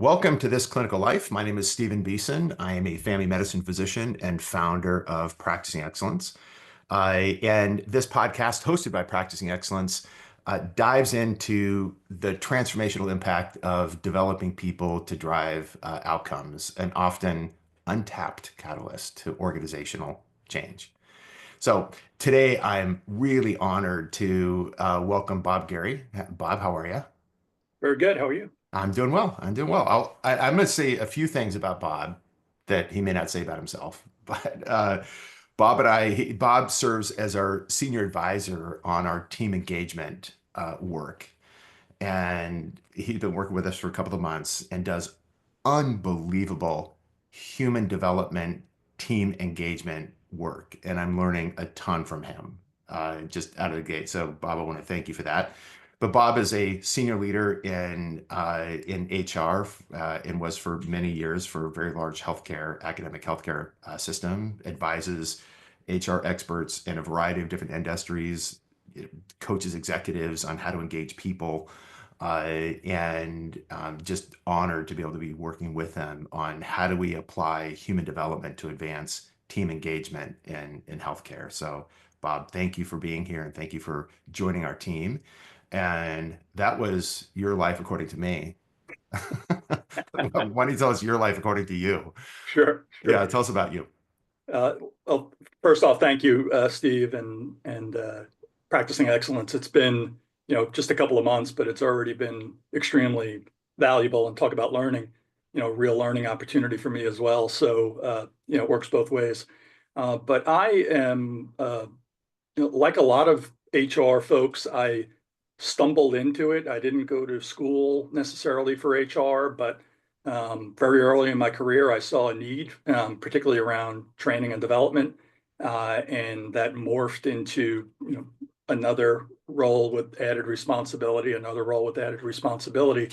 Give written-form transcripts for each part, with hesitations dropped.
Welcome to This Clinical Life. My name is Stephen Beeson. I am a family medicine physician and founder of Practicing Excellence. And this podcast, hosted by Practicing Excellence, dives into the transformational impact of developing people to drive outcomes, an often untapped catalyst to organizational change. So today, I'm really honored to welcome Bob Garry. Bob, how are you? Very good. How are you? I'm doing well. I'm doing well. I'm going to say a few things about Bob that he may not say about himself. But Bob serves as our senior advisor on our team engagement work. And he's been working with us for a couple of months and does unbelievable human development, team engagement work. And I'm learning a ton from him just out of the gate. So, Bob, I want to thank you for that. But Bob is a senior leader in HR and was for many years for a very large healthcare, academic healthcare system, advises HR experts in a variety of different industries, coaches executives on how to engage people and just honored to be able to be working with them on how do we apply human development to advance team engagement in healthcare. So, Bob, thank you for being here and thank you for joining our team. And that was your life according to me. Why don't you tell us your life according to you? Sure, Yeah, sure. tell us about you. Well, first off, thank you, Steve, and Practicing Excellence. It's been, just a couple of months, but it's already been extremely valuable. And talk about learning, real learning opportunity for me as well. So, it works both ways. But I am, like a lot of HR folks, I stumbled into it. I didn't go to school necessarily for HR, but very early in my career, I saw a need, particularly around training and development, and that morphed into another role with added responsibility, another role with added responsibility.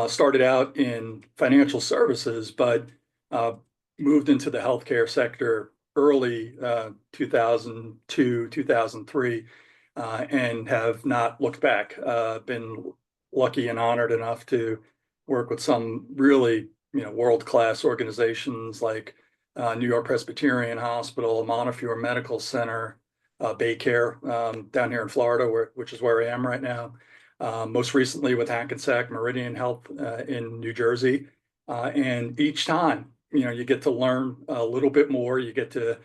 Started out in financial services, but uh, moved into the healthcare sector early 2002, 2003, and have not looked back. Been lucky and honored enough to work with some really, world-class organizations like New York Presbyterian Hospital, Montefiore Medical Center, Baycare down here in Florida, which is where I am right now. Most recently with Hackensack Meridian Health in New Jersey. And each time, you get to learn a little bit more. You get to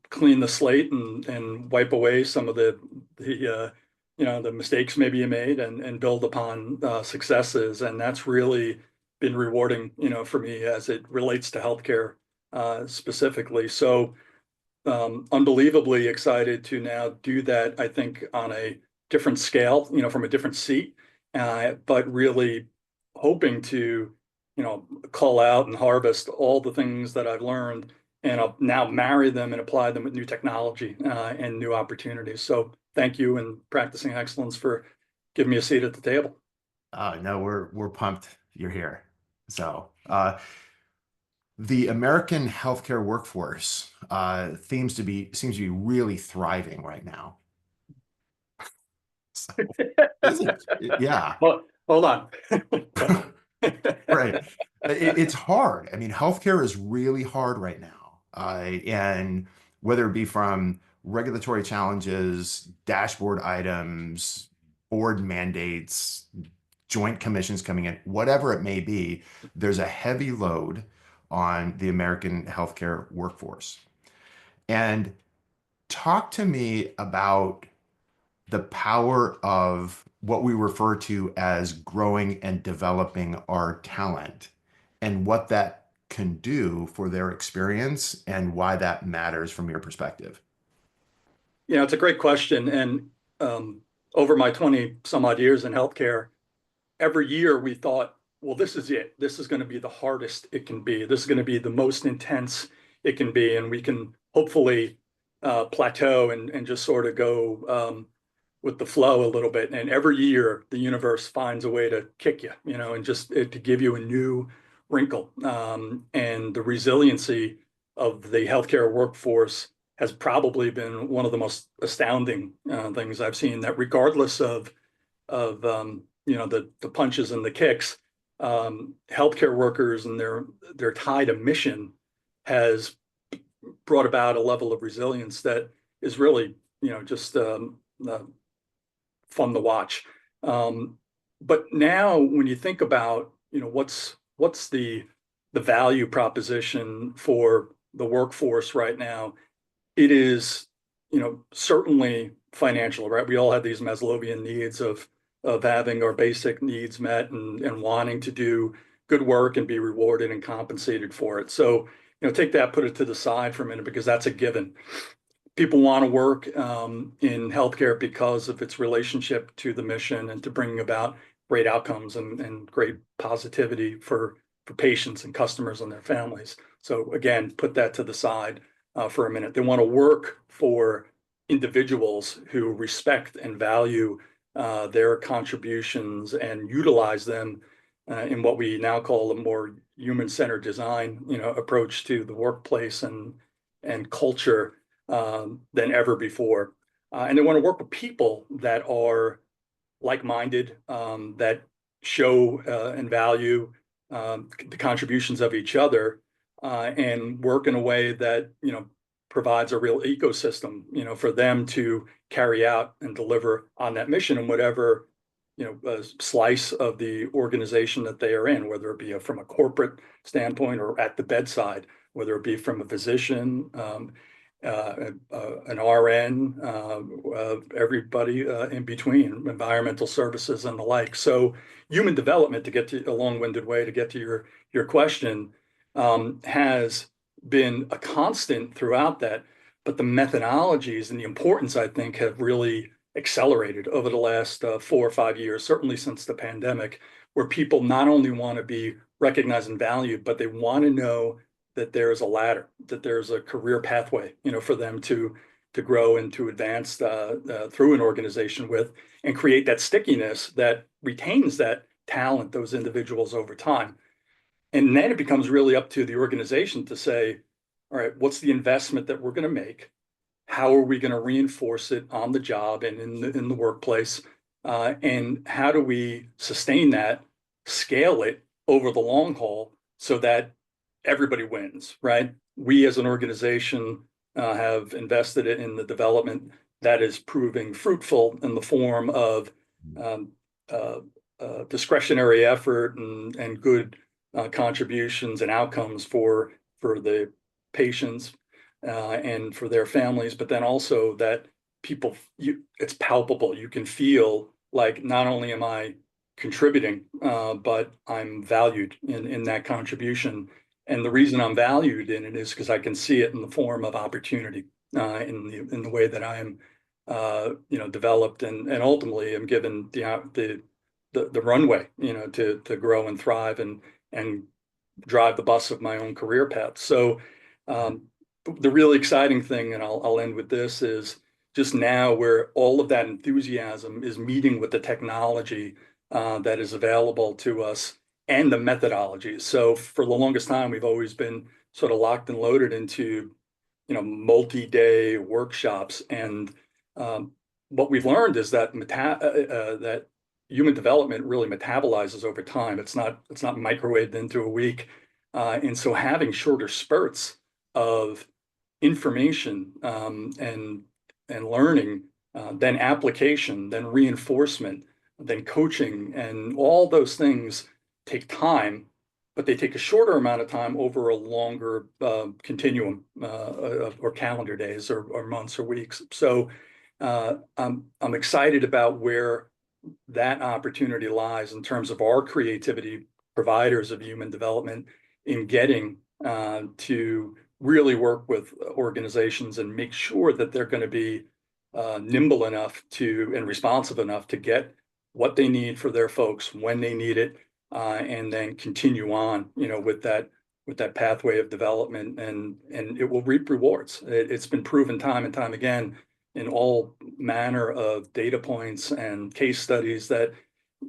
clean the slate and wipe away some of the mistakes maybe you made and build upon successes. And that's really been rewarding, for me as it relates to healthcare specifically. So unbelievably excited to now do that, I think, on a different scale, from a different seat, but really hoping to, call out and harvest all the things that I've learned and I'll now marry them and apply them with new technology and new opportunities. So thank you and Practicing Excellence for giving me a seat at the table. No, we're pumped you're here. So, the American healthcare workforce seems to be really thriving right now. So, isn't it? Yeah, Well, hold on. right. It's hard. I mean, healthcare is really hard right now, and whether it be from regulatory challenges, dashboard items, board mandates, joint commissions coming in, whatever it may be, there's a heavy load on the American healthcare workforce. And talk to me about the power of what we refer to as growing and developing our talent and what that can do for their experience and why that matters from your perspective. It's a great question. And over my 20 some odd years in healthcare, every year we thought, well, this is it. This is going to be the hardest it can be. This is going to be the most intense it can be. And we can hopefully plateau and just sort of go with the flow a little bit. And every year the universe finds a way to kick you, and just to give you a new wrinkle. And the resiliency of the healthcare workforce has probably been one of the most astounding things I've seen, that regardless of the punches and the kicks, healthcare workers and their tie to mission has brought about a level of resilience that is really, just fun to watch. Um, but now, when you think about, what's the value proposition for the workforce right now, it is, certainly financial, right? We all have these Maslowian needs of having our basic needs met and wanting to do good work and be rewarded and compensated for it. So, take that, put it to the side for a minute because that's a given. People want to work in healthcare because of its relationship to the mission and to bringing about great outcomes and great positivity for patients and customers and their families. So again, put that to the side for a minute. They want to work for individuals who respect and value their contributions and utilize them in what we now call a more human-centered design, approach to the workplace and culture than ever before. And they want to work with people that are like-minded, that show and value the contributions of each other, and work in a way that, provides a real ecosystem, for them to carry out and deliver on that mission and whatever, slice of the organization that they are in, whether it be from a corporate standpoint or at the bedside, whether it be from a physician, an RN, everybody in between, environmental services and the like. So human development, to get to a long-winded way to get to your question, has been a constant throughout that, but the methodologies and the importance, I think, have really accelerated over the last 4 or 5 years, certainly since the pandemic, where people not only want to be recognized and valued, but they want to know that there is a ladder, that there's a career pathway, for them to grow and to advance through an organization with, and create that stickiness that retains that talent, those individuals over time. And then it becomes really up to the organization to say, all right, what's the investment that we're going to make? How are we going to reinforce it on the job and in the workplace? And how do we sustain that, scale it over the long haul so that everybody wins, right? We as an organization have invested in the development that is proving fruitful in the form of um, discretionary effort and good contributions and outcomes for the patients and for their families, but then also that it's palpable. You can feel like not only am I contributing, but I'm valued in that contribution. And the reason I'm valued in it is because I can see it in the form of opportunity, in the way that I am, developed and ultimately am given the runway, to grow and thrive and drive the bus of my own career path. So the really exciting thing, and I'll end with this, is just now where all of that enthusiasm is meeting with the technology that is available to us and the methodologies. So for the longest time, we've always been sort of locked and loaded into, multi-day workshops. And what we've learned is that that human development really metabolizes over time. It's not microwaved into a week. And so having shorter spurts of information and learning, then application, then reinforcement, then coaching, and all those things take time, but they take a shorter amount of time over a longer continuum or calendar days or months or weeks. So I'm excited about where that opportunity lies in terms of our creativity providers of human development in getting to really work with organizations and make sure that they're going to be nimble enough and responsive enough to get what they need for their folks when they need it, and then continue on, with that pathway of development, and it will reap rewards. It's been proven time and time again in all manner of data points and case studies that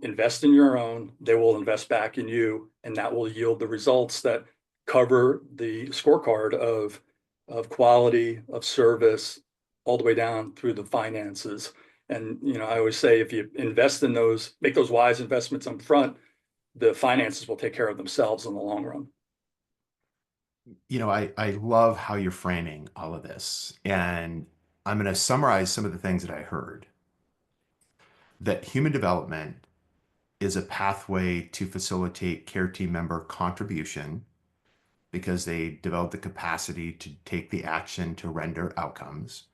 invest in your own, they will invest back in you, and that will yield the results that cover the scorecard of quality, of service, all the way down through the finances. And I always say, if you invest in those, make those wise investments up front, the finances will take care of themselves in the long run. I love how you're framing all of this. And I'm going to summarize some of the things that I heard. That human development is a pathway to facilitate care team member contribution because they develop the capacity to take the action to render outcomes.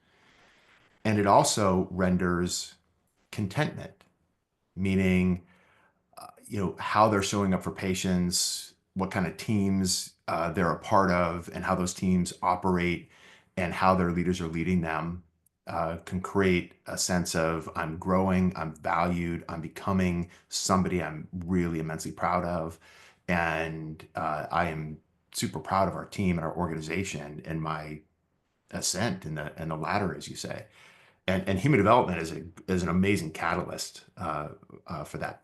And it also renders contentment, meaning how they're showing up for patients, what kind of teams they're a part of, and how those teams operate, and how their leaders are leading them can create a sense of I'm growing, I'm valued, I'm becoming somebody I'm really immensely proud of, and I am super proud of our team and our organization and my ascent in the ladder, as you say. And human development is an amazing catalyst for that.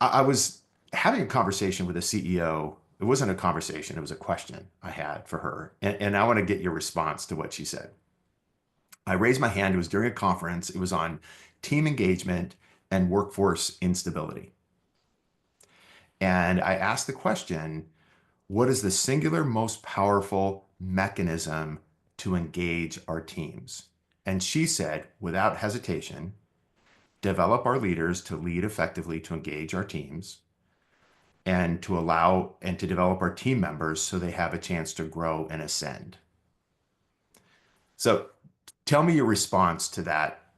I was having a conversation with a CEO. It wasn't a conversation, it was a question I had for her. And I want to get your response to what she said. I raised my hand. It was during a conference, it was on team engagement and workforce instability. And I asked the question, what is the singular most powerful mechanism to engage our teams? And she said, without hesitation, develop our leaders to lead effectively to engage our teams and to allow and to develop our team members so they have a chance to grow and ascend. So tell me your response to that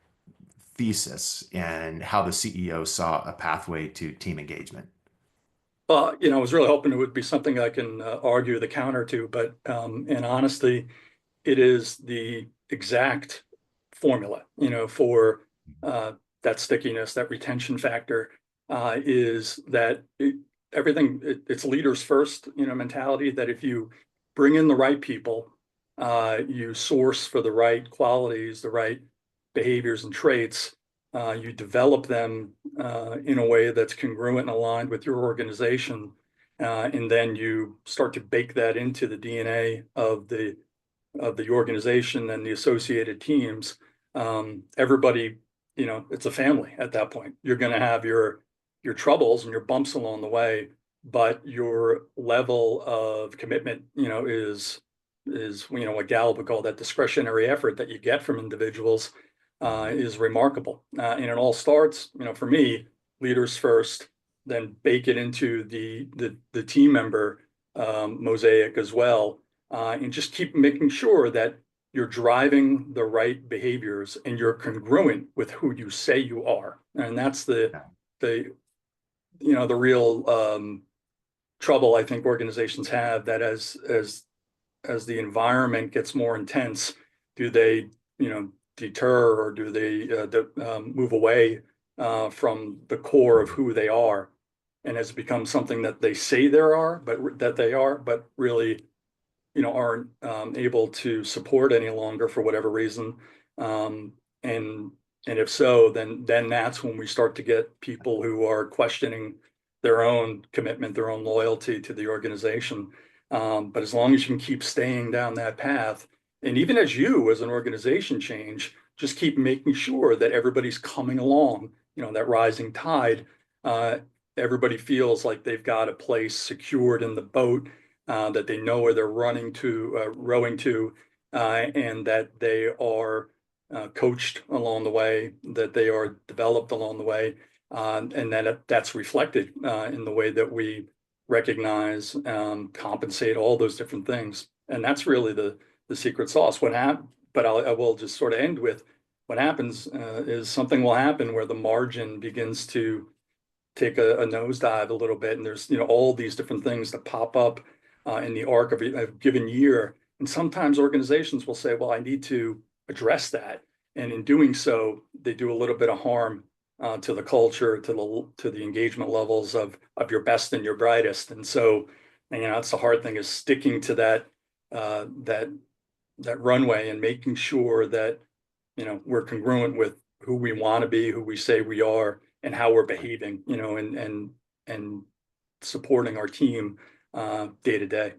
thesis and how the CEO saw a pathway to team engagement. I was really hoping it would be something I can argue the counter to, but in honesty, it is the exact formula, for that stickiness, that retention factor, is that it's leaders first, mentality that if you bring in the right people, you source for the right qualities, the right behaviors and traits, you develop them in a way that's congruent and aligned with your organization, and then you start to bake that into the DNA of the organization and the associated teams. Everybody, it's a family at that point. You're going to have your troubles and your bumps along the way, but your level of commitment, is what Gallup would call that discretionary effort that you get from individuals, is remarkable. And it all starts, for me, leaders first, then bake it into the team member mosaic as well, and just keep making sure that you're driving the right behaviors and you're congruent with who you say you are. And that's the the real trouble I think organizations have, that as the environment gets more intense, do they deter, or do they move away from the core of who they are, and has become something that they say they are, but really aren't able to support any longer for whatever reason. Um, and and if so, then that's when we start to get people who are questioning their own commitment, their own loyalty to the organization. But as long as you can keep staying down that path, and even as you as an organization change, just keep making sure that everybody's coming along, that rising tide, uh, everybody feels like they've got a place secured in the boat, that they know where they're rowing to, and that they are coached along the way, that they are developed along the way, and that's reflected in the way that we recognize, compensate, all those different things. And that's really the secret sauce. But I will just sort of end with what happens is something will happen where the margin begins to take a nosedive a little bit, and there's all these different things that pop up in the arc of a given year. And sometimes organizations will say, well, I need to address that, and in doing so they do a little bit of harm to the culture, to the engagement levels of your best and your brightest. And so that's the hard thing, is sticking to that runway and making sure that we're congruent with who we want to be, who we say we are, and how we're behaving, and supporting our team day to day.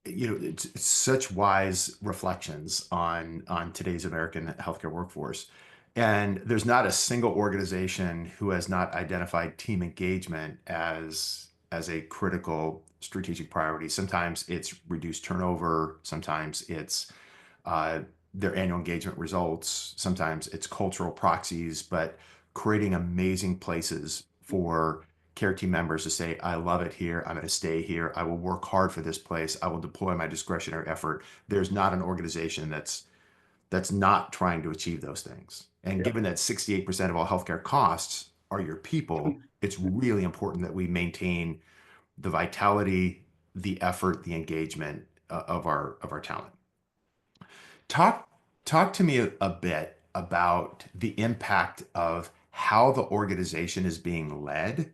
It's such wise reflections on today's American healthcare workforce. And there's not a single organization who has not identified team engagement as a critical strategic priority. Sometimes it's reduced turnover, sometimes it's uh, their annual engagement results, sometimes it's cultural proxies, but creating amazing places for care team members to say, I love it here. I'm going to stay here. I will work hard for this place. I will deploy my discretionary effort. There's not an organization that's not trying to achieve those things. And Yeah. given that 68% of all healthcare costs are your people, it's really important that we maintain the vitality, the effort, the engagement of our talent. Talk talk to me a bit about the impact of how the organization is being led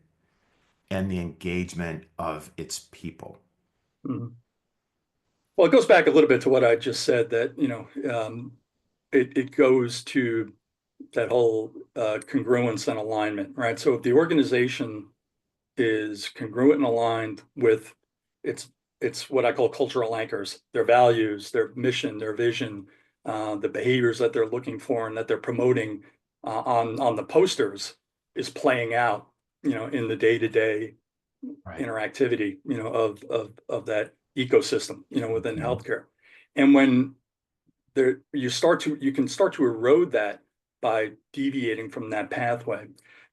and the engagement of its people. Mhm. Well, it goes back a little bit to what I just said that, it goes to that whole congruence and alignment, right? So if the organization is congruent and aligned with its it's what I call cultural anchors, their values, their mission, their vision, the behaviors that they're looking for and that they're promoting on the posters is playing out, in the day-to-day Right. interactivity, of that ecosystem, within Mhm. healthcare. And when you can start to erode that by deviating from that pathway.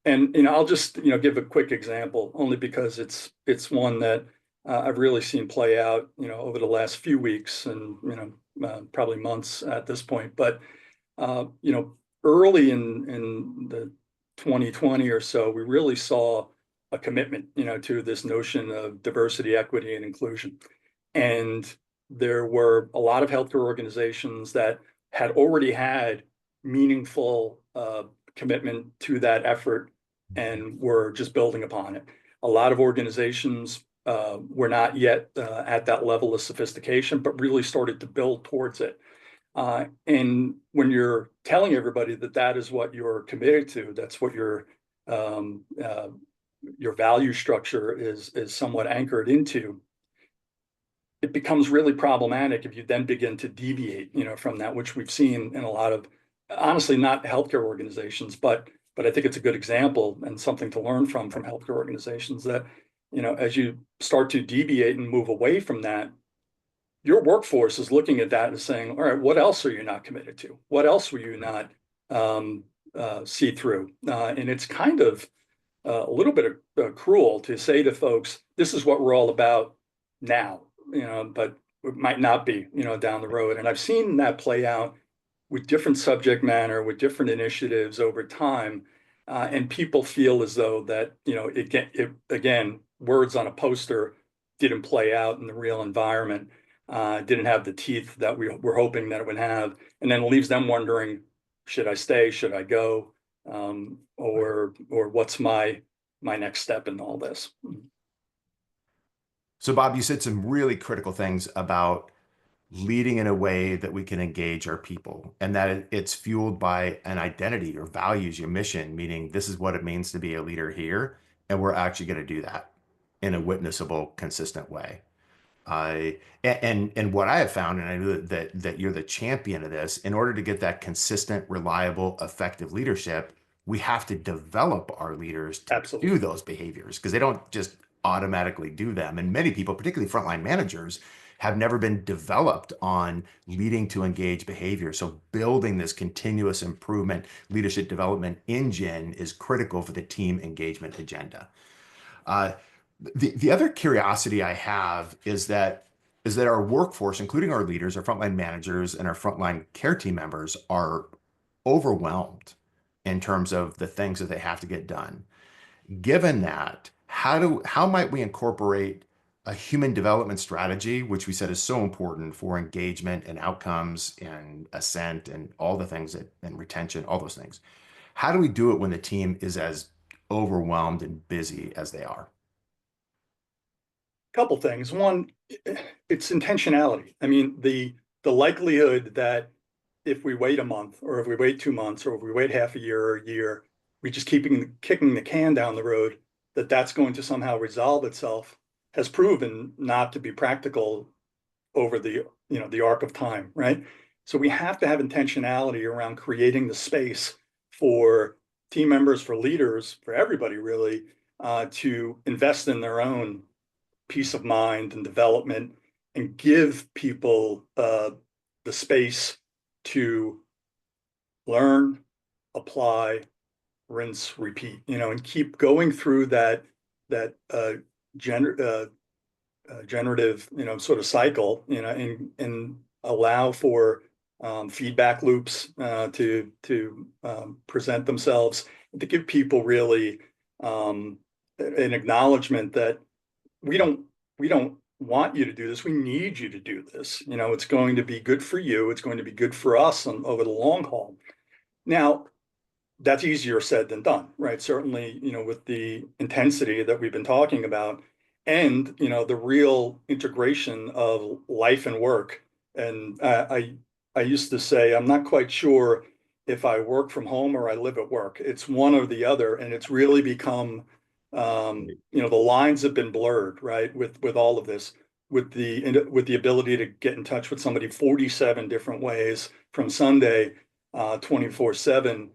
And I'll just give a quick example, only because it's one that I've really seen play out, over the last few weeks and probably months at this point. But uh, you know, early in the 2020 or so, we really saw a commitment, to this notion of diversity, equity, and inclusion. And there were a lot of healthcare organizations that had already had meaningful commitment to that effort and were just building upon it. A lot of organizations were not yet at that level of sophistication, but really started to build towards it. And when you're telling everybody that that is what you're committed to, that's what um, uh, your value structure is somewhat anchored into, it becomes really problematic if you then begin to deviate, from that, which we've seen in a lot of, honestly, not healthcare organizations, but I think it's a good example and something to learn from healthcare organizations that, as you start to deviate and move away from that, your workforce is looking at that and saying, all right, what else are you not committed to? What else will you not um, see through? And it's kind of a little bit cruel to say to folks, this is what we're all about now, but it might not be, down the road. And I've seen that play out with different subject matter, with different initiatives over time. And people feel as though that, again, words on a poster didn't play out in the real environment, didn't have the teeth that we were hoping that it would have. And then it leaves them wondering, should I stay? Should I go? Or what's my next step in all this? So, Bob, you said some really critical things about leading in a way that we can engage our people and that it's fueled by an identity, your values, your mission, meaning this is what it means to be a leader here. And we're actually going to do that in a witnessable, consistent way. I and what I have found, and I know that you're the champion of this, in order to get that consistent, reliable, effective leadership, we have to develop our leaders to do Absolutely. those behaviors because they don't just automatically do them. And many people, particularly frontline managers, have never been developed on leading to engage behavior. So building this continuous improvement leadership development engine is critical for the team engagement agenda. Uh, the other curiosity I have is that our workforce, including our leaders, our frontline managers, and our frontline care team members, are overwhelmed in terms of the things that they have to get done. Given that, how might we incorporate a human development strategy, which we said is so important for engagement and outcomes and ascent and all the things and retention, all those things. How do we do it when the team is as overwhelmed and busy as they are? Couple things. One, it's intentionality. I mean, the likelihood that if we wait a month, or if we wait 2 months, or if we wait half a year or a year, we just keeping kicking the can down the road, that that's going to somehow resolve itself, has proven not to be practical over the arc of time, right? So we have to have intentionality around creating the space for team members, for leaders, for everybody really, to invest in their own peace of mind and development and give people the space to learn, apply, rinse, repeat, and keep going through that generative, sort of cycle, and allow for feedback loops to present themselves, to give people really an acknowledgement that we don't we don't want you to do this. We need you to do this. It's going to be good for you. It's going to be good for us over the long haul. Now, that's easier said than done, right? Certainly, with the intensity that we've been talking about and, the real integration of life and work. And I used to say, I'm not quite sure if I work from home or I live at work. It's one or the other. And it's really become, the lines have been blurred, right? With all of this, with the ability to get in touch with somebody 47 different ways from Sunday, 24/7.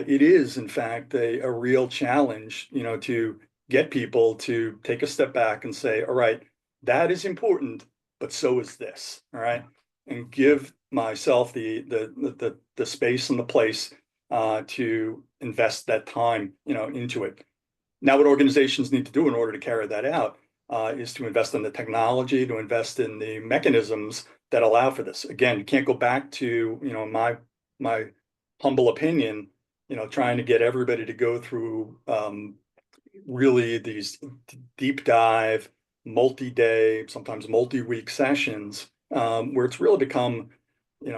It is, in fact, a real challenge, to get people to take a step back and say, all right, that is important, but so is this, all right? And give myself the space and the place to invest that time, into it. Now, what organizations need to do in order to carry that out is to invest in the technology, to invest in the mechanisms that allow for this. Again, you can't go back to, my humble opinion, trying to get everybody to go through really these deep dive, multi-day, sometimes multi-week sessions, where it's really become,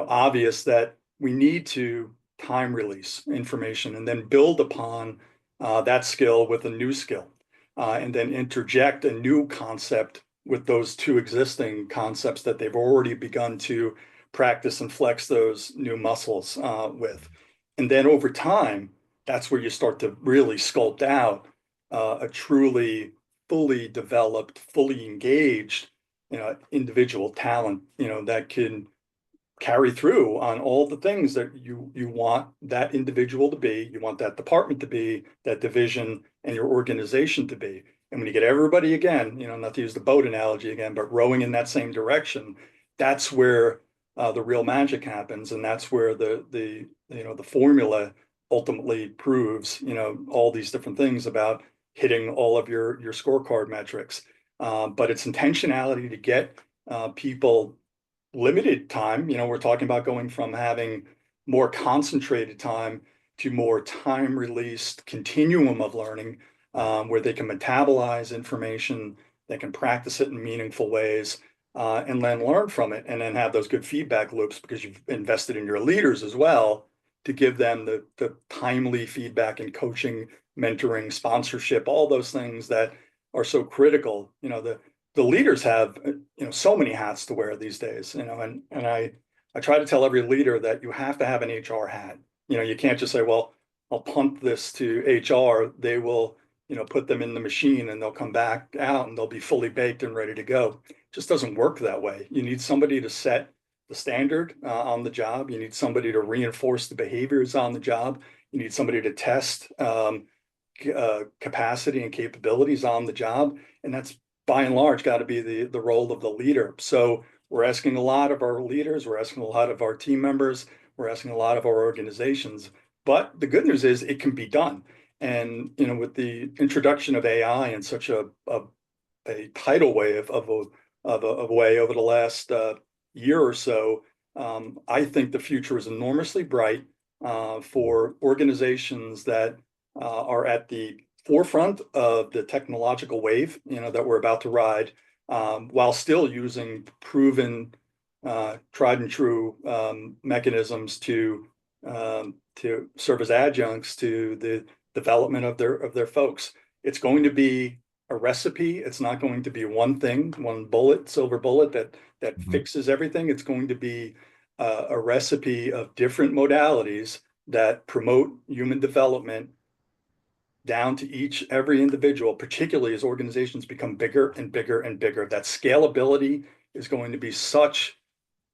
obvious that we need to time release information and then build upon that skill with a new skill, and then interject a new concept with those two existing concepts that they've already begun to practice and flex those new muscles with. And then over time, that's where you start to really sculpt out a truly fully developed, fully engaged, individual talent, that can carry through on all the things that you want that individual to be, you want that department to be, that division and your organization to be. And when you get everybody again, not to use the boat analogy again, but rowing in that same direction, that's where the real magic happens, and that's where the formula ultimately proves all these different things about hitting all of your scorecard metrics. But it's intentionality to get people limited time. We're talking about going from having more concentrated time to more time released continuum of learning, where they can metabolize information, they can practice it in meaningful ways, and then learn from it, and then have those good feedback loops because you've invested in your leaders as well to give them the timely feedback and coaching, mentoring, sponsorship, all those things that are so critical. The leaders have so many hats to wear these days, and I try to tell every leader that you have to have an HR hat. You can't just say, well, I'll punt this to HR. They will put them in the machine and they'll come back out and they'll be fully baked and ready to go. It just doesn't work that way. You need somebody to set the standard on the job. You need somebody to reinforce the behaviors on the job. You need somebody to test capacity and capabilities on the job. And that's by and large got to be the role of the leader. So we're asking a lot of our leaders, we're asking a lot of our team members, we're asking a lot of our organizations. But the good news is it can be done. And with the introduction of AI in such a tidal wave of a way over the last year or so, I think the future is enormously bright for organizations that are at the forefront of the technological wave, that we're about to ride, while still using proven, tried and true mechanisms to serve as adjuncts to the development of their folks. It's going to be a recipe. It's not going to be one thing, one bullet, silver bullet that fixes everything. It's going to be a recipe of different modalities that promote human development down to every individual, particularly as organizations become bigger and bigger and bigger. That scalability is going to be such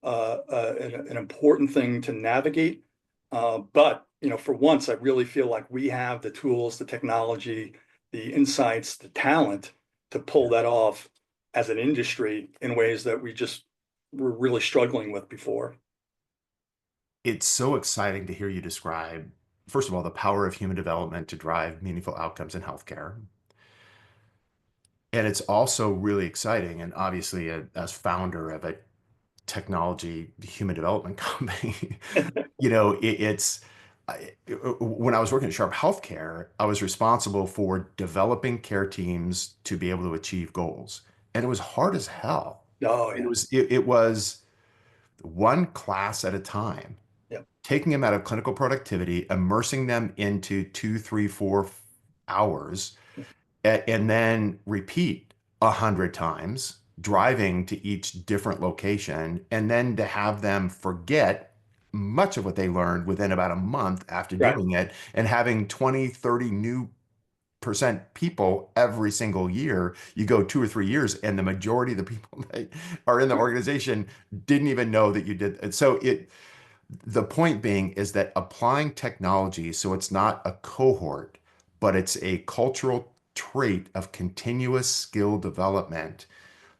an important thing to navigate. But for once, I really feel like we have the tools, the technology, the insights, the talent to pull that off as an industry in ways that we just were really struggling with before. It's so exciting to hear you describe, first of all, the power of human development to drive meaningful outcomes in healthcare. And it's also really exciting, and obviously, as founder of a technology human development company, it's when I was working at Sharp Healthcare, I was responsible for developing care teams to be able to achieve goals, and it was hard as hell. Oh It yeah. was it, it was one class at a time, Yeah. taking them out of clinical productivity, immersing them into 2, 3, 4 hours, and then repeat 100 times, driving to each different location, and then to have them forget much of what they learned within about a month after Right. doing it, and having 20, 30 new percent people every single year. You go 2 or 3 years, and the majority of the people that are in the organization didn't even know that you did it. So the point being is that applying technology, so it's not a cohort, but it's a cultural trait of continuous skill development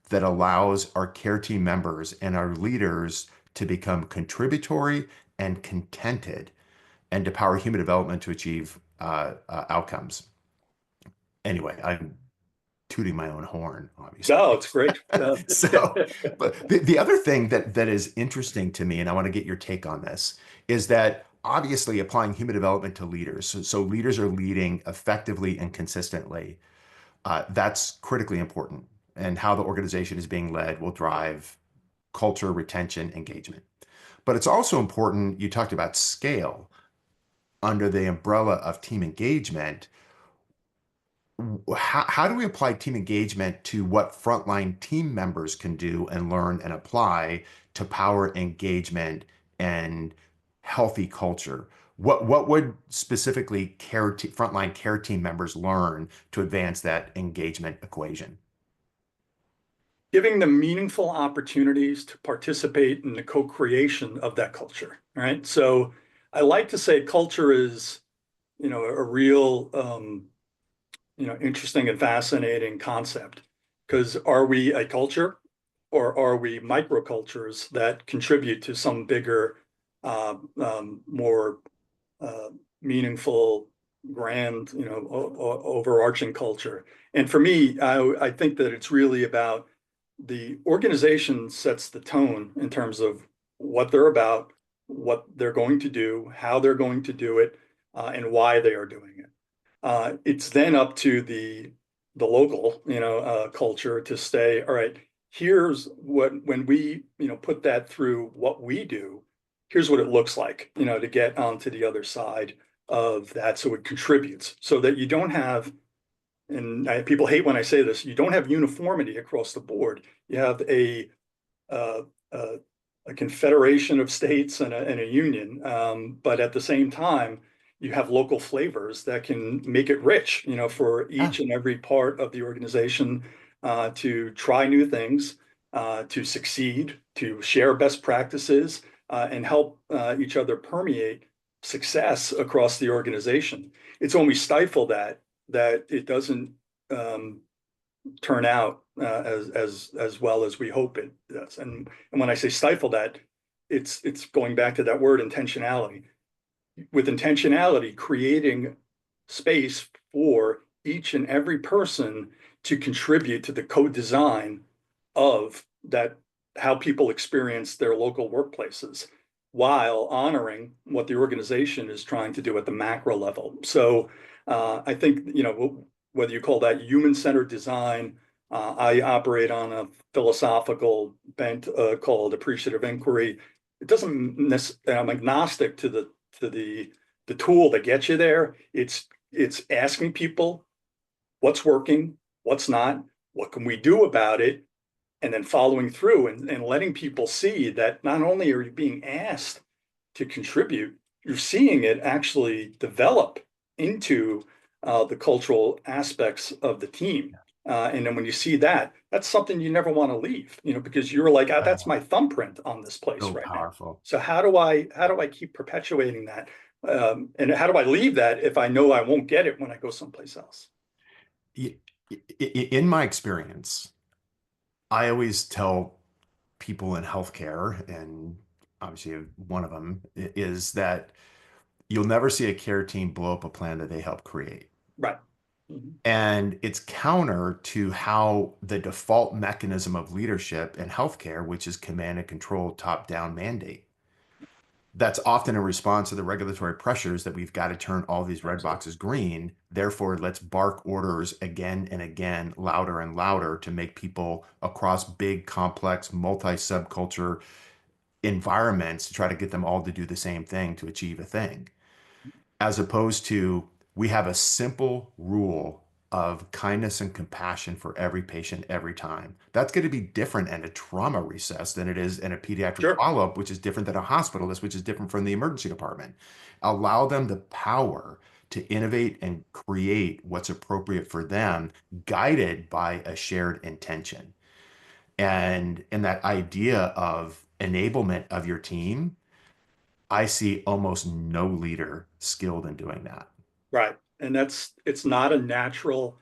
that allows our care team members and our leaders to become contributory and contented, and to power human development to achieve outcomes. Anyway, I'm tooting my own horn, obviously. No, it's great. So, but the other thing that is interesting to me, and I want to get your take on this, is that obviously applying human development to leaders, so leaders are leading effectively and consistently. That's critically important, and how the organization is being led will drive culture, retention, engagement. But it's also important. You talked about scale under the umbrella of team engagement. How do we apply team engagement to what frontline team members can do and learn and apply to power engagement and healthy culture? What would specifically frontline care team members learn to advance that engagement equation? Giving them meaningful opportunities to participate in the co-creation of that culture, right? So I like to say culture is, a real, interesting and fascinating concept. Because are we a culture or are we microcultures that contribute to some bigger, more uh, meaningful, grand, overarching culture? And for me, I think that it's really about the organization sets the tone in terms of what they're about, what they're going to do, how they're going to do it, and why they are doing it. It's then up to the local, culture to say, all right, here's what when we, put that through what we do, here's what it looks like, to get onto the other side of that, so it contributes, so that you don't have, and people hate when I say this, you don't have uniformity across the board. You have uh, a, a confederation of states and a union, but at the same time, you have local flavors that can make it rich, for Yeah. each and every part of the organization, to try new things, to succeed, to share best practices, and help each other permeate success across the organization. It's when we stifle that it doesn't, um, turn out as well as we hope it does. And when I say stifle that, it's going back to that word intentionality. With intentionality, creating space for each and every person to contribute to the co-design of that, how people experience their local workplaces, while honoring what the organization is trying to do at the macro level. So I think, whether you call that human-centered design, I operate on a philosophical bent called appreciative inquiry. It doesn't necessarily, I'm agnostic to the tool that gets you there. It's asking people what's working, what's not, what can we do about it, and then following through and letting people see that not only are you being asked to contribute, you're seeing it actually develop into the cultural aspects of the team. And then when you see that, that's something you never want to leave, because you're like, that's Oh, my thumbprint on this place so right now. powerful. So how do I keep perpetuating that? And how do I leave that if I know I won't get it when I go someplace else? In my experience, I always tell people in healthcare, and obviously one of them is that you'll never see a care team blow up a plan that they help create. Right. Mhm. And it's counter to how the default mechanism of leadership in healthcare, which is command and control, top down mandate. That's often a response to the regulatory pressures that we've got to turn all these red Absolutely. boxes green. Therefore, let's bark orders again and again, louder and louder to make people across big, complex, multi subculture environments to try to get them all to do the same thing to achieve a thing, as opposed to we have a simple rule of kindness and compassion for every patient every time. That's going to be different in a trauma recess than it is in a pediatric Sure. follow-up, which is different than a hospitalist, which is different from the emergency department. Allow them the power to innovate and create what's appropriate for them, guided by a shared intention. And that idea of enablement of your team, I see almost no leader skilled in doing that. Right. And it's not a natural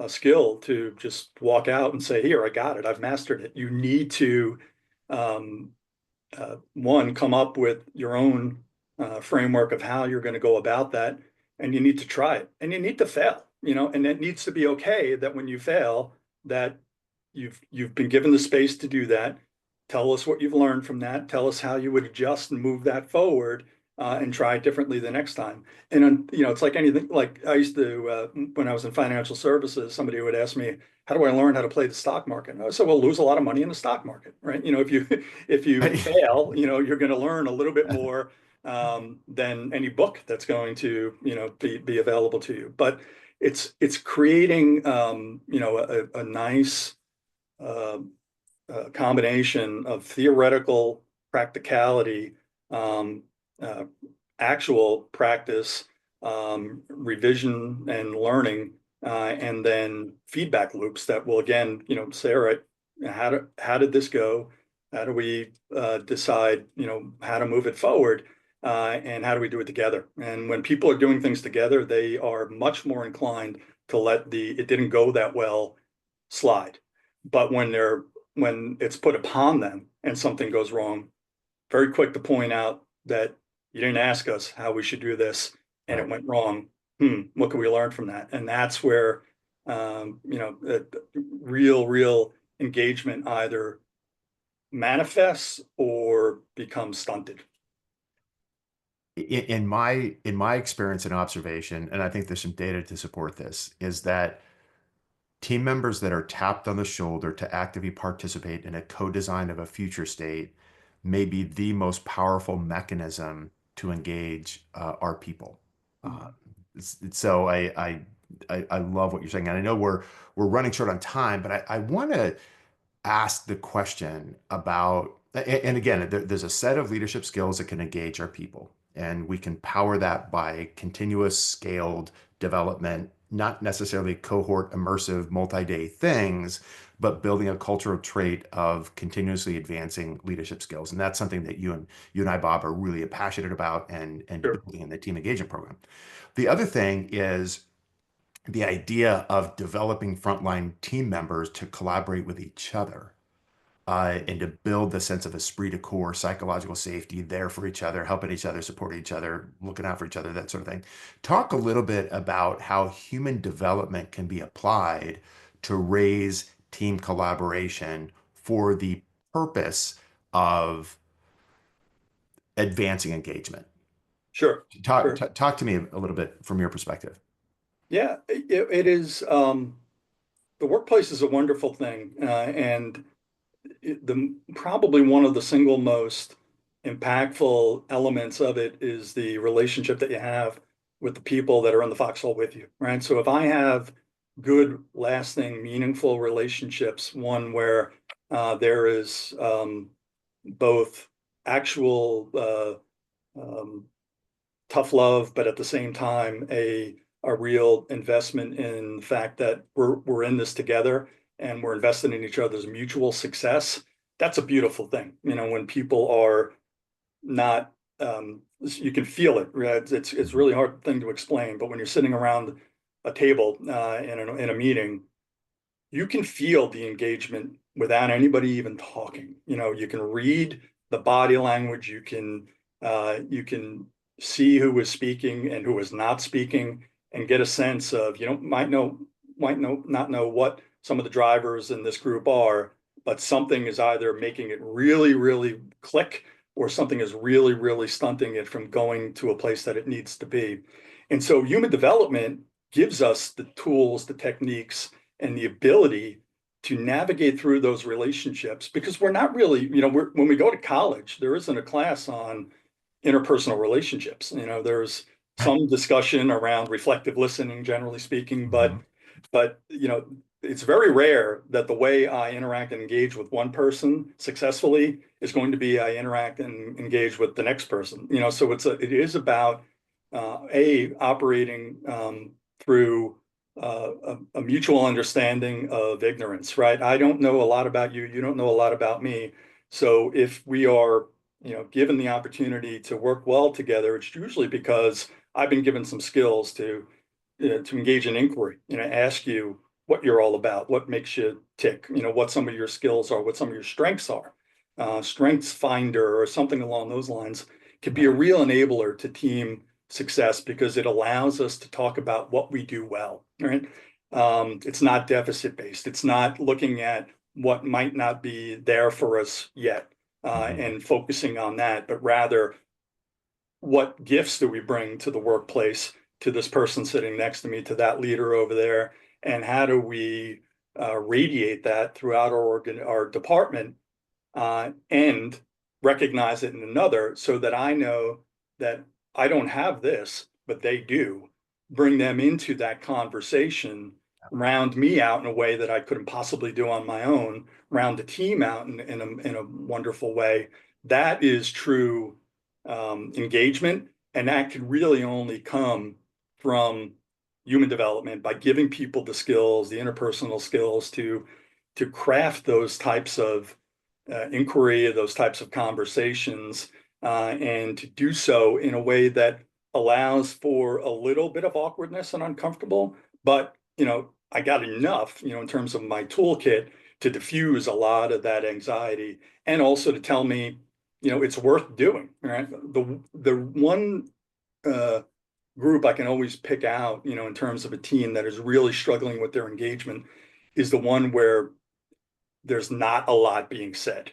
skill to just walk out and say, here, I got it. I've mastered it. You need to, um, one, come up with your own framework of how you're going to go about that. And you need to try it and you need to fail, and it needs to be okay that when you fail, that you've been given the space to do that. Tell us what you've learned from that. Tell us how you would adjust and move that forward, and try it differently the next time. And it's like anything. Like I used to, when I was in financial services, somebody would ask me, "How do I learn how to play the stock market?" And I said, "Well, lose a lot of money in the stock market, right? If you if you fail, you're going to learn a little bit more than any book that's going to be available to you. But it's creating a nice uh, combination of theoretical practicality, um, uh, actual practice, revision and learning, and then feedback loops that will again, say, all right, how did this go? How do we decide, how to move it forward? And how do we do it together? And when people are doing things together, they are much more inclined to let the it didn't go that well slide. But when it's put upon them and something goes wrong, very quick to point out that you didn't ask us how we should do this and it Right. went wrong. What can we learn from that? And that's where real engagement either manifests or becomes stunted. In my experience and observation, and I think there's some data to support this, is that team members that are tapped on the shoulder to actively participate in a co-design of a future state may be the most powerful mechanism to engage our people. Uh, so I love what you're saying, and I know we're running short on time, but I want to ask the question about, and again, there's a set of leadership skills that can engage our people, and we can power that by continuous scaled development, not necessarily cohort immersive multi-day things, but building a cultural trait of continuously advancing leadership skills. And that's something that you and I, Bob, are really passionate about and Sure, building in the team engagement program. The other thing is the idea of developing frontline team members to collaborate with each other, and to build the sense of esprit de corps, psychological safety, there for each other, helping each other, supporting each other, looking out for each other, that sort of thing. Talk a little bit about how human development can be applied to raise team collaboration for the purpose of advancing engagement. sure, Talk, sure. talk to me a little bit from your perspective. Yeah, it is. The workplace is a wonderful thing, and the probably one of the single most impactful elements of it is the relationship that you have with the people that are in the foxhole with you, right? So if I have good, lasting, meaningful relationships, one where there is both actual tough love, but at the same time a real investment in the fact that we're in this together and we're invested in each other's mutual success. That's a beautiful thing. When people are not you can feel it, right? It's Mhm. really hard thing to explain, but when you're sitting around a table in a meeting, you can feel the engagement without anybody even talking. You know, you can read the body language, you can see who is speaking and who is not speaking, and get a sense of, might know not know what some of the drivers in this group are, but something is either making it really, really click, or something is really, really stunting it from going to a place that it needs to be. And so human development gives us the tools, the techniques, and the ability to navigate through those relationships, because we're not really, when we go to college, there isn't a class on interpersonal relationships. There's some discussion around reflective listening, generally speaking, but Mhm. it's very rare that the way I interact and engage with one person successfully is going to be I interact and engage with the next person. So it is about operating through a mutual understanding of ignorance, right? I don't know a lot about you, you don't know a lot about me. So if we are, given the opportunity to work well together, it's usually because I've been given some skills to engage in inquiry, ask you what you're all about, what makes you tick, what some of your skills are, what some of your strengths are. Strengths finder or something along those lines could be a Yeah. real enabler to team success, because it allows us to talk about what we do well, right? It's not deficit based. It's not looking at what might not be there for us yet, Mhm. and focusing on that, but rather, what gifts do we bring to the workplace, to this person sitting next to me, to that leader over there, and how do we radiate that throughout our department, and recognize it in another, so that I know that I don't have this, but they do. Bring them into that conversation, round me out in a way that I couldn't possibly do on my own, round the team out in a wonderful way. That is true engagement. And that can really only come from human development, by giving people the skills, the interpersonal skills to craft those types of inquiry, those types of conversations, and to do so in a way that allows for a little bit of awkwardness and uncomfortable. But, I got enough, in terms of my toolkit, to diffuse a lot of that anxiety, and also to tell me, it's worth doing, right? The one uh, group I can always pick out, in terms of a team that is really struggling with their engagement, is the one where there's not a lot being said.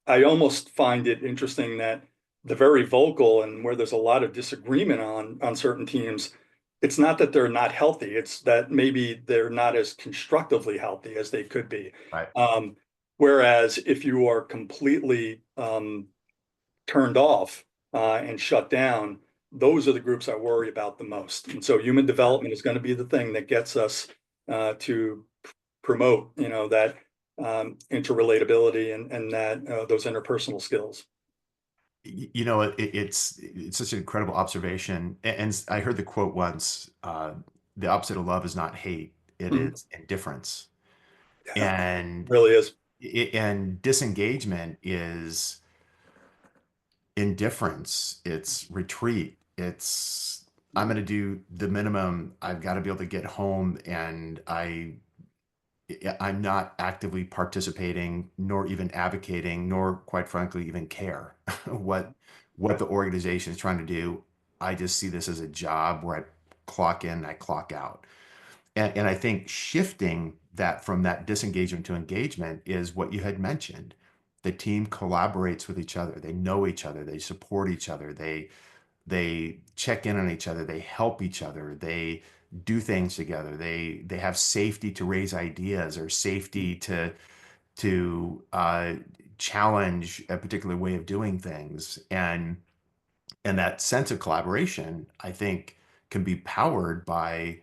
I almost find it interesting that the very vocal, and where there's a lot of disagreement on certain teams, it's not that they're not healthy, it's that maybe they're not as constructively healthy as they could be. Right. Um, Whereas if you are completely turned off and shut down, those are the groups I worry about the most. And so human Yeah. development is going to be the thing that gets us to promote, that interrelatability, and that those interpersonal skills. It's such an incredible observation. And I heard the quote once, the opposite of love is not hate, it Mhm. is indifference. Yeah, And really is. and disengagement is indifference, it's retreat, it's I'm going to do the minimum. I've got to be able to get home, and I'm not actively participating, nor even advocating, nor quite frankly even care what the organization is trying to do. I just see this as a job where I clock in, I clock out. And I think shifting that from that disengagement to engagement is what you had mentioned. The team collaborates with each other. They know each other. They support each other. They check in on each other. They help each other. They do things together. They have safety to raise ideas, or safety to challenge a particular way of doing things. And that sense of collaboration, I think, can be powered by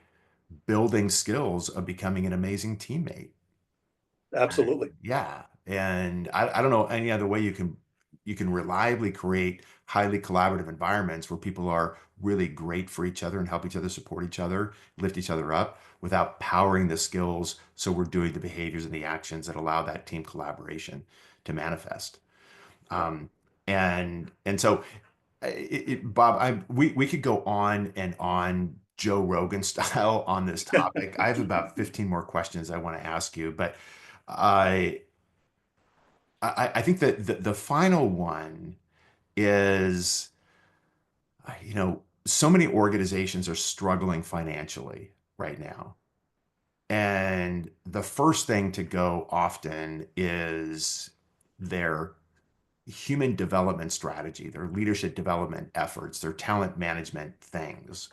building skills of becoming an amazing teammate. Absolutely. Yeah. And I don't know any other way you can reliably create highly collaborative environments where people are really great for each other and help each other, support each other, lift each other up, without powering the skills, so we're doing the behaviors and the actions that allow that team collaboration to manifest. Yeah. Um, and so Bob, we could go on and on Joe Rogan style on this topic. I have about 15 more questions I want to ask you, but I I think that the final one is, so many organizations are struggling financially right now. And the first thing to go often is their human development strategy, their leadership development efforts, their talent management things.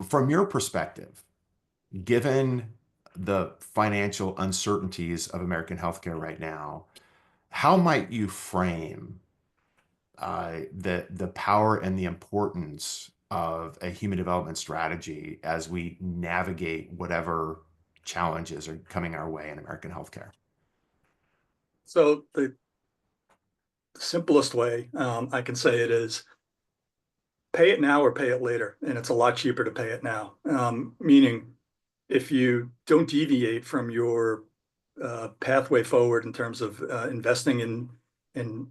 From your perspective, given the financial uncertainties of American healthcare right now, how might you frame the power and the importance of a human development strategy as we navigate whatever challenges are coming our way in American healthcare? So the simplest way I can say it is pay it now or pay it later. And it's a lot cheaper to pay it now. Meaning if you don't deviate from your pathway forward in terms of investing in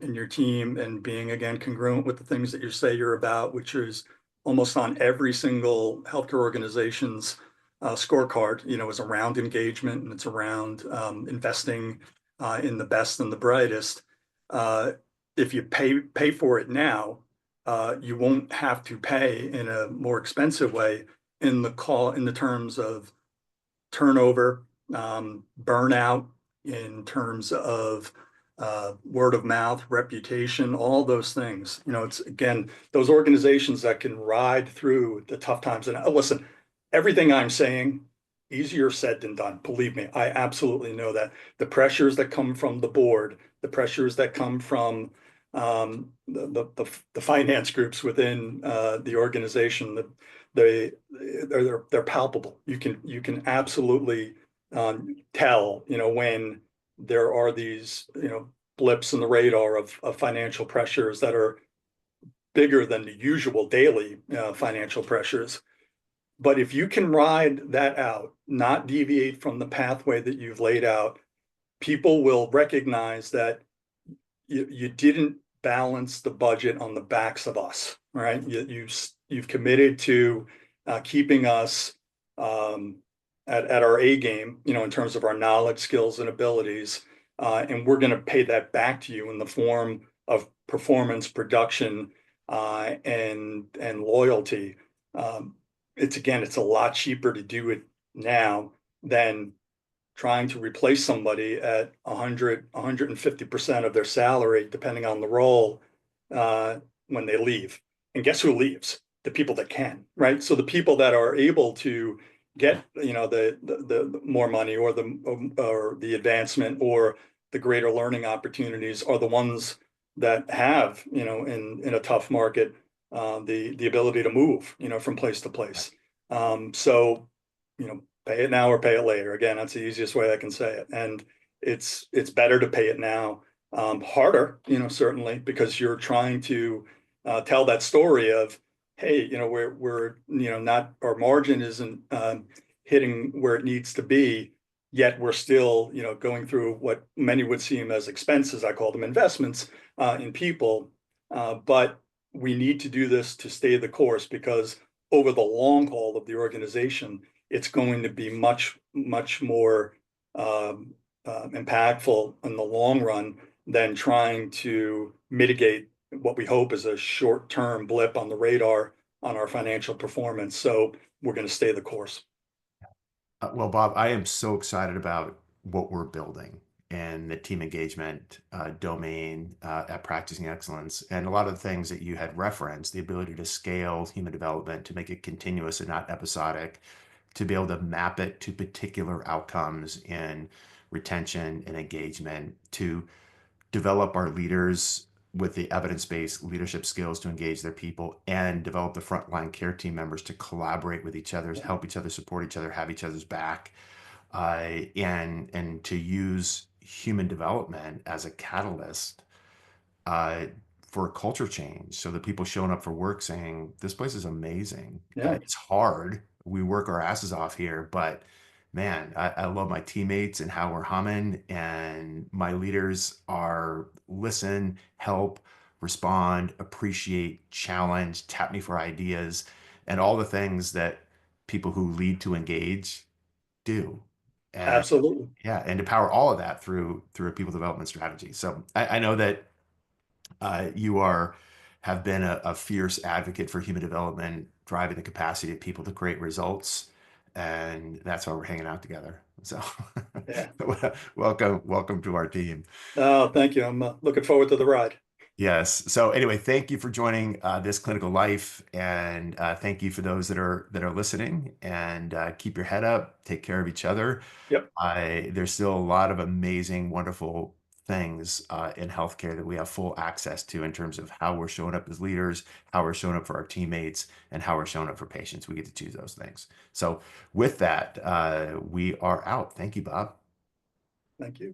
your team and being again congruent with the things that you say you're about, which is almost on every single healthcare organization's scorecard, is around engagement and it's around investing in the best and the brightest. Uh, if you pay for it now, you won't have to pay in a more expensive way in the terms of turnover, burnout, in terms of word of mouth, reputation, all those things. It's again those organizations that can ride through the tough times. And listen, everything I'm saying, easier said than done. Believe me, I absolutely know that the pressures that come from the board, the pressures that come from the finance groups within the organization, they're palpable. You can absolutely tell, when there are these, blips in the radar of financial pressures that are bigger than the usual daily financial pressures. But if you can ride that out, not deviate from the pathway that you've laid out, people will recognize that you didn't balance the budget on the backs of us, right? You've committed to keeping us at our A game, in terms of our knowledge, skills, and abilities. And we're going to pay that back to you in the form of performance, production, and loyalty. It's a lot cheaper to do it now than trying to replace somebody at 100, 150% of their salary, depending on the role, when they leave. And guess who leaves? The people that can, right? So the people that are able to get, the more money or the advancement or the greater learning opportunities are the ones that have, in a tough market, the ability to move, from place to place. So, pay it now or pay it later. Again, that's the easiest way I can say it. And it's better to pay it now. Harder, certainly, because you're trying to tell that story of, hey, we're not, our margin isn't hitting where it needs to be, yet we're still, going through what many would see them as expenses. I call them investments in people. But we need to do this to stay the course, because over the long haul of the organization, it's going to be much, much more impactful in the long run than trying to mitigate what we hope is a short-term blip on the radar on our financial performance. So we're going to stay the course. Well, Bob, I am so excited about what we're building and the team engagement domain at Practicing Excellence. And a lot of the things that you had referenced, the ability to scale human development, to make it continuous and not episodic, to be able to map it to particular outcomes in retention and engagement, to develop our leaders with the evidence-based leadership skills to engage their people, and develop the frontline care team members to collaborate with each other, help each other, support each other, have each other's back, and to use human development as a catalyst uh, for culture change, so that people showing up for work saying, this place is amazing. Yeah. It's hard. We work our asses off here, but man, I love my teammates and how we're humming, and my leaders are listen, help, respond, appreciate, challenge, tap me for ideas, and all the things that people who lead to engage do. And Absolutely. yeah, and to power all of that through a people development strategy. So I know that you are have been a fierce advocate for human development, driving the capacity of people to create results, and that's why we're hanging out together. So, Yeah. welcome to our team. Oh, thank you. I'm looking forward to the ride. Yes. So anyway, thank you for joining this clinical life, and thank you for those that are listening. And keep your head up. Take care of each other. Yep. There's still a lot of amazing, wonderful things in healthcare that we have full access to in terms of how we're showing up as leaders, how we're showing up for our teammates, and how we're showing up for patients. We get to choose those things. So with that, we are out. Thank you, Bob. Thank you.